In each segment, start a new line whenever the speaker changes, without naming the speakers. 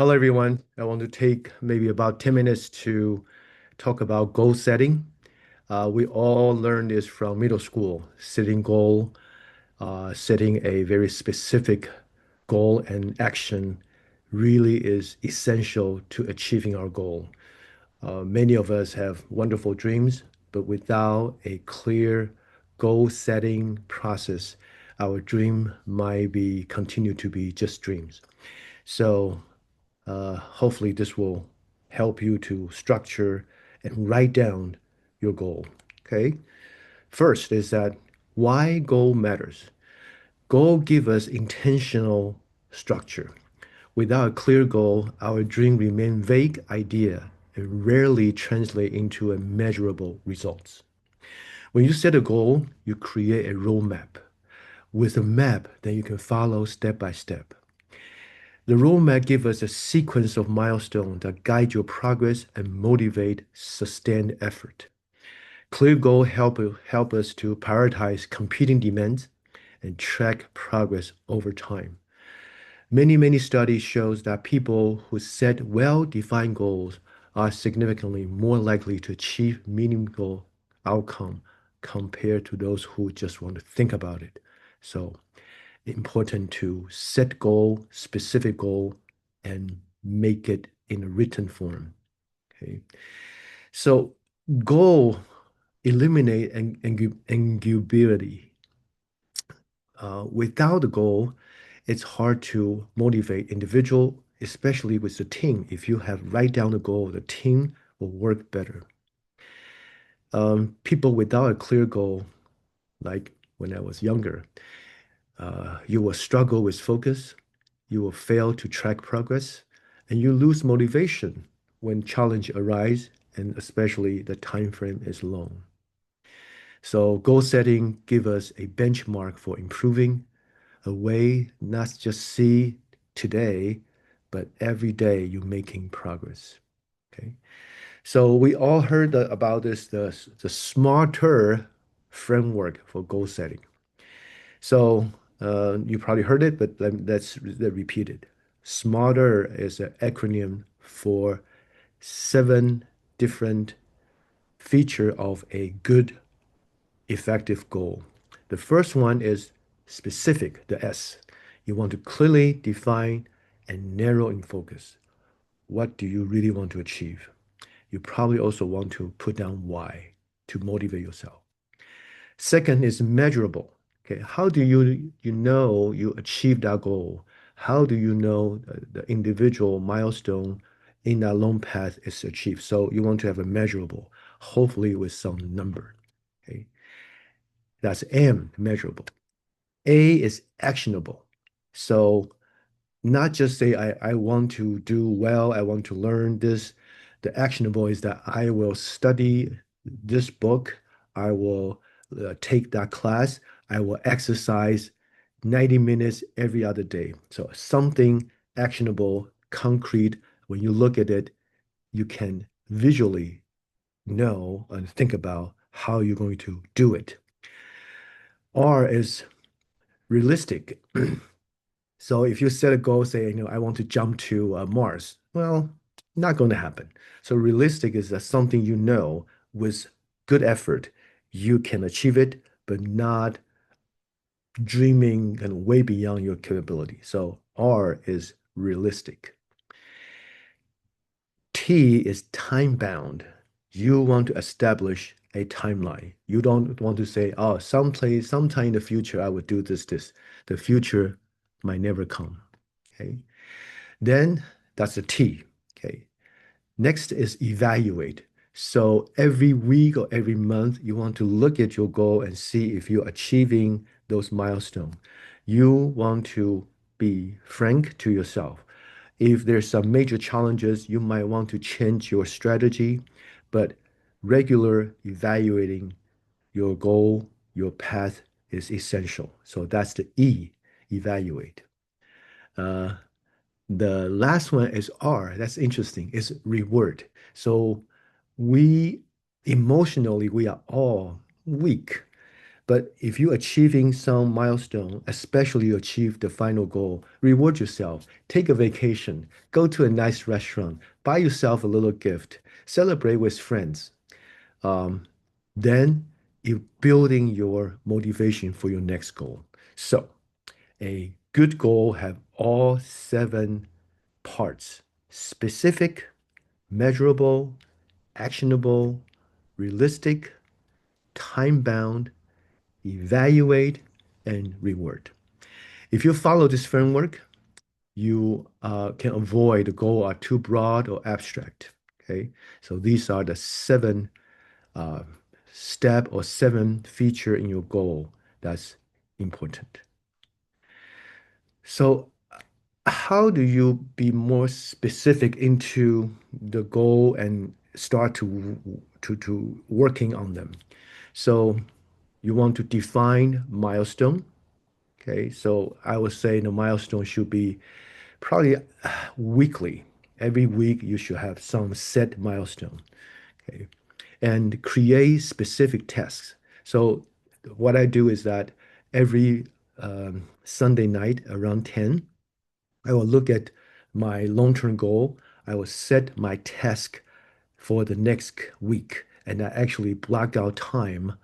Hello, everyone. I want to take maybe about 10 minutes to talk about goal setting. We all learned this from middle school, setting goal, setting a very specific goal and action really is essential to achieving our goal. Many of us have wonderful dreams, but without a clear goal setting process, our dream might be continue to be just dreams. So hopefully, this will help you to structure and write down your goal. Okay. First is that why goal matters. Goal give us intentional structure. Without a clear goal, our dream remain vague idea and rarely translate into a measurable results. When you set a goal, you create a roadmap. With a map, then you can follow step by step. The roadmap gives us a sequence of milestones that guide your progress and motivate sustained effort. Clear goals help us to prioritize competing demands and track progress over time. Many studies shows that people who set well-defined goals are significantly more likely to achieve meaningful outcome compared to those who just want to think about it. So important to set goal, specific goal, and make it in a written form. Okay. So goal eliminate ambiguity. Without the goal, it's hard to motivate individual, especially with the team. If you have write down the goal, the team will work better. People without a clear goal, like when I was younger, you will struggle with focus, you will fail to track progress, and you lose motivation when challenge arise, and especially the time frame is long. So goal setting give us a benchmark for improving, a way not just see today, but every day you're making progress. Okay. So we all heard about this, the smarter framework for goal setting. So you probably heard it, but let's repeat it. SMARTER is an acronym for seven different feature of a good, effective goal. The first one is specific, the S. You want to clearly define and narrow in focus. What do you really want to achieve? You probably also want to put down why to motivate yourself. Second is measurable. Okay, how do you know you achieved that goal? How do you know the individual milestone in that long path is achieved? So you want to have a measurable, hopefully with some number. Okay, that's M, measurable. A is actionable. So not just say I want to do well, I want to learn this. The actionable is that I will study this book, I will take that class, I will exercise 90 minutes every other day. So something actionable, concrete, when you look at it, you can visually know and think about how you're going to do it. R is realistic. So if you set a goal, say, I want to jump to Mars, well, not going to happen. So realistic is that something you know with good effort, you can achieve it, but not dreaming and way beyond your capability. So R is realistic. T is time bound. You want to establish a timeline. You don't want to say, oh, sometime in the future, I would do this. The future might never come. Okay. Then that's a T. Okay. Next is evaluate. So every week or every month, you want to look at your goal and see if you're achieving those milestones. You want to be frank to yourself. If there's some major challenges, you might want to change your strategy, but regular evaluating your goal, your path is essential. So that's the E, evaluate. Uh, the last one is R. That's interesting. It's reward. So we emotionally we are all weak. But if you're achieving some milestone, especially you achieve the final goal, reward yourself, take a vacation, go to a nice restaurant, buy yourself a little gift, celebrate with friends. Um, then you're building your motivation for your next goal. So a good goal have all seven parts: specific, measurable, actionable, realistic, time-bound, evaluate, and reward. If you follow this framework, you can avoid the goal are too broad or abstract. Okay, so these are the seven uh, step or seven feature in your goal that's important. So how do you be more specific into the goal and start to working on them? So you want to define milestone. Okay, so I would say the milestone should be probably weekly. Every week you should have some set milestone. Okay, and create specific tasks. So what I do is that every Sunday night around 10, I will look at my long-term goal. I will set my task for the next week, and I actually block out time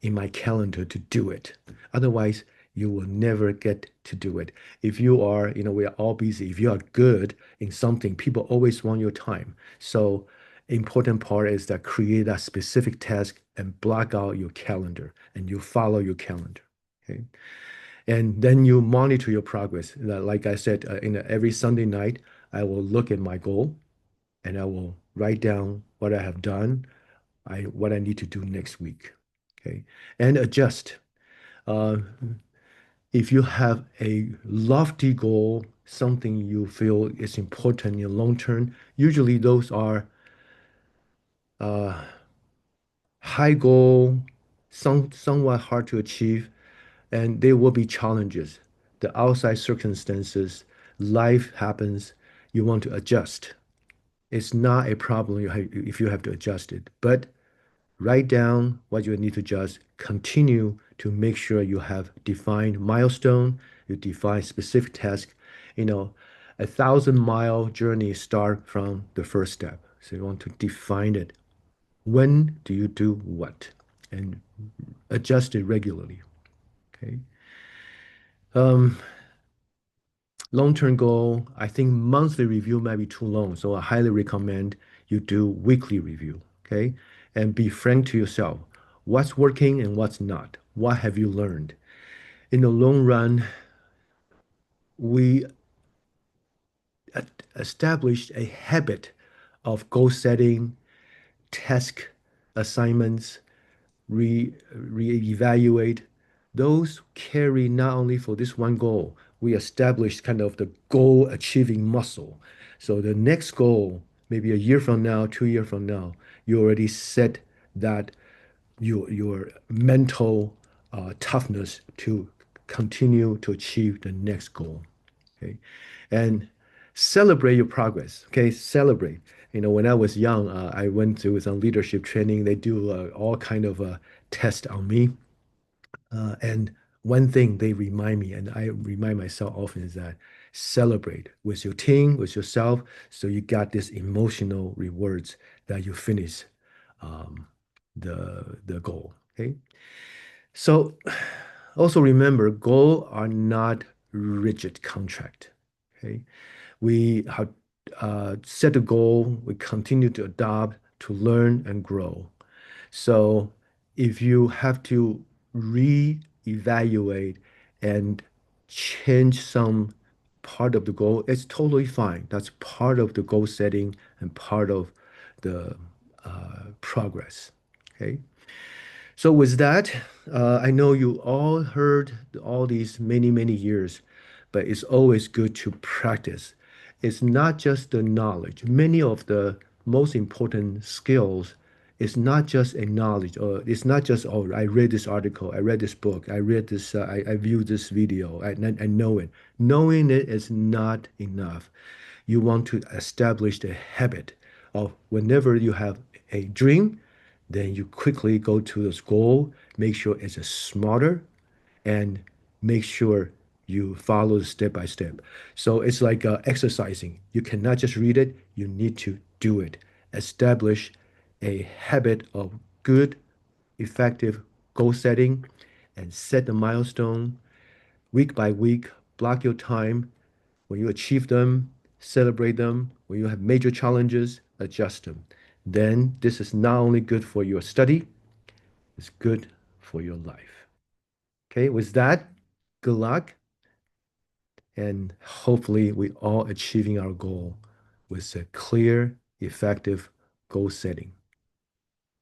in my calendar to do it. Otherwise, you will never get to do it. If you are, we are all busy. If you are good in something, people always want your time. So important part is that create a specific task and block out your calendar and you follow your calendar. Okay. And then you monitor your progress. Like I said, every Sunday night, I will look at my goal and I will write down what I have done, what I need to do next week. Okay. And adjust. Uh, if you have a lofty goal, something you feel is important in long term, usually those are uh, high goal, somewhat hard to achieve, and there will be challenges. The outside circumstances, life happens, you want to adjust. It's not a problem if you have to adjust it, but write down what you need to adjust. Continue to make sure you have defined milestone, you define specific task. You know, 1,000-mile journey start from the first step. So you want to define it. When do you do what? And adjust it regularly. Okay. Um, Long-term goal, I think monthly review might be too long, so I highly recommend you do weekly review, okay? And be frank to yourself. What's working and what's not? What have you learned? In the long run, we established a habit of goal setting, task assignments, re-evaluate. Those carry not only for this one goal, we established kind of the goal achieving muscle. So the next goal, maybe a year from now, 2 years from now, you already set that your mental toughness to continue to achieve the next goal. Okay, and celebrate your progress. Okay, celebrate. When I was young, I went through some leadership training. They do all kind of test on me, and one thing they remind me, and I remind myself often, is that celebrate with your team, with yourself, so you got this emotional rewards that you finish um, the goal. Okay, so also remember, goals are not rigid contract. Okay, we have set a goal, we continue to adopt, to learn and grow. So if you have to re-evaluate and change some part of the goal, it's totally fine. That's part of the goal setting and part of the progress. Okay. So with that, I know you all heard all these many, many years, but it's always good to practice. It's not just the knowledge. Many of the most important skills is not just a knowledge, or it's not just, oh, I read this article, I read this book, I read this, I viewed this video, I know it. Knowing it is not enough. You want to establish the habit of whenever you have a dream, Then you quickly go to this goal, make sure it's a smarter, and make sure you follow step by step. So it's like exercising. You cannot just read it, you need to do it. Establish a habit of good, effective goal setting and set the milestone week by week. Block your time. When you achieve them, celebrate them. When you have major challenges, adjust them. Then this is not only good for your study, it's good for your life. Okay, with that, good luck. And hopefully, we all achieving our goal with a clear, effective goal setting.